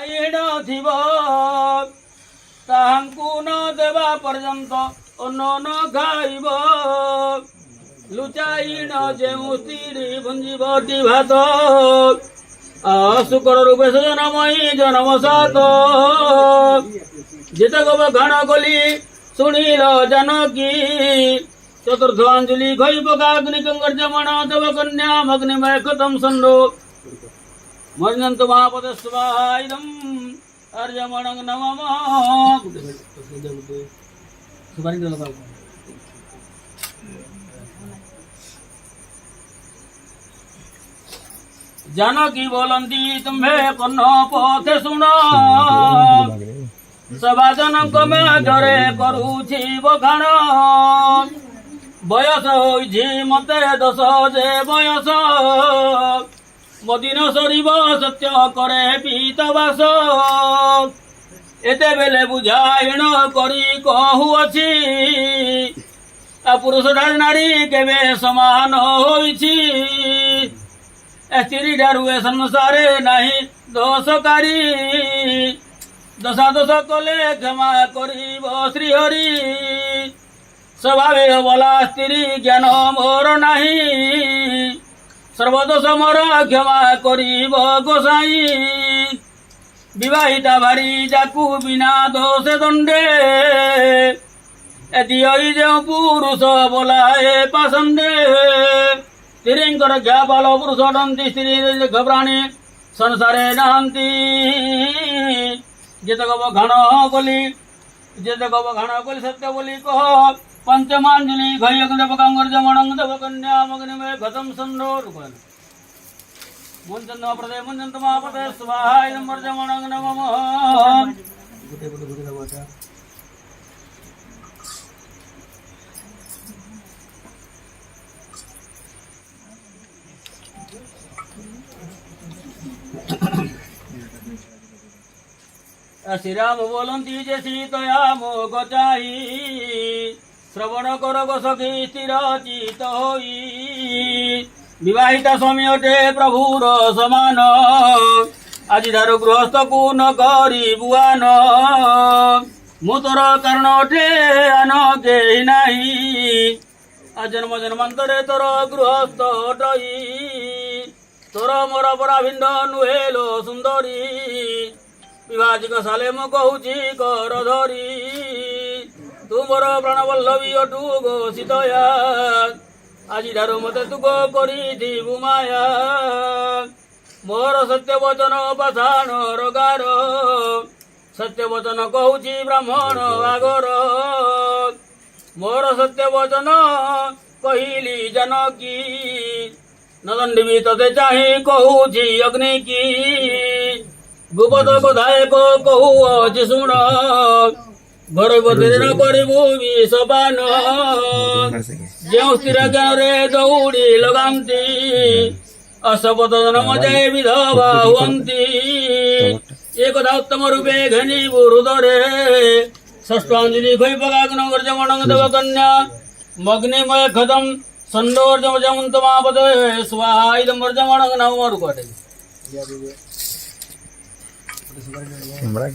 ଲୁଚାଇଣ ଥିବ ତାହାଙ୍କୁ ନ ଦେବା ପର୍ଯ୍ୟନ୍ତ ଅନ୍ନ ନ ଖାଇବ। ଲୁଚାଇଣ ଯେଉଁ ସ୍ତ୍ରୀ ଭୁଞ୍ଜିବଟି ଭାତ ଶୁକର ରୂପେ ଜନମୟୀ ଜନମ ସାତ। ଯେତକ ବଖାଣ କଲି ଶୁଣିଲ ଜାନକୀ ଚତୁର୍ଥ ଅଞ୍ଜଳି ଖଇ ପକାଗ୍ନି କଙ୍ଗର୍ଜମଣ ତବ କନ୍ୟା ମଗ୍ନିମୟ କତମ ସନ୍ଧୋ ମର୍ଜନ୍ତୁ ମହାପଦ ସ୍ୱାଇଦମ୍ अर्जमणं नमः। जानकी बोलंती तुम्हें कन्न पथे सुन सभा जनक में जरे करुछि बखाण। बयस होइछि मते 10 जे बयस मदिन सरीब सत्य करे पीतवास। एते बेले बुझाइण करी कहुअछि पुरुष नारी केवे समान होइछि। स्त्री ठारू ए संसारे नाही दोषकारी दशा दोष कले क्षमा करिब श्रीहरि। स्वभावे बला स्त्री ज्ञान मोर नाही सर्वदोष मोर क्षमा करिब गोसाई। विवाहिता भारी जाकू बिना दोष दंडे एतिई जो पुरुष बोलाए पासंडे। स्त्रींकर ज्ञापाल पुरुष डंती स्त्री घबराणी संसारे नांती। जेतक बखाण कली सत्य बोली कह पंचमांजलि घयकंगर्जमणं तव कन्या मग्निमय गतम संडोर मुंचन प्रदे मुंचन महापदे स्वाहाय नमर्जमणं नमः। श्रीराम बोलंती जे सीतया मोग चाही श्रवण कर गो सखी स्थिर चित होई। विवाहिता स्वामी अटे प्रभुर समान आज धारू गृहस्थ को न करी बुआन। मु तोर कारण अटे आन केही नाही जन्म जन्मांतरे तोर गृहस्थ अटई। तोर मोर परा भिन्न नुहेलो सुंदरी विभाजिक साले मु कहूची कर धरी। तू मोर प्राणवल्लभी अटू घोषितया आज ठारू मते तू करिथिबु माया। मोर सत्य वचन पाषाण रोगार सत्य वचन कहूची ब्राह्मण आगर। मोर सत्य वचन कहिली जानकी नदंडी तते चाही कहूची अग्नि की। गुपद कथाए को कहू अछि सुण गर्भवती न करिबु विषपान। जो स्थिर ज्ञान दौड़ी लगांती अशपथ जन्म जय विधवा हुअंती। एक उत्तम रूपे घनिबु हृदरे षष्ठांजलि खै पकाग्न गर्जमणं तव कन्या मग्निमय खतम संडोर्जमजमंत महापदे स्वाहा इदं गर्जमणं नमः। रुकोटे कैमरा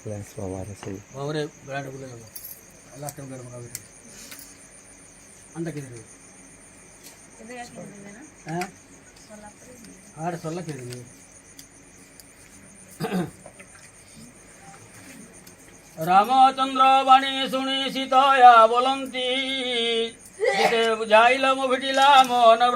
लेंस बाबा से बाबरे ब्रांड बोले लगा लास्ट टाइम गरम का अंडा किधर है हैं 8 16 खेलेंगे। रामचंद्र वाणी सुनी सीतया बोलंती जिते बुझाइल मो भिटिला मन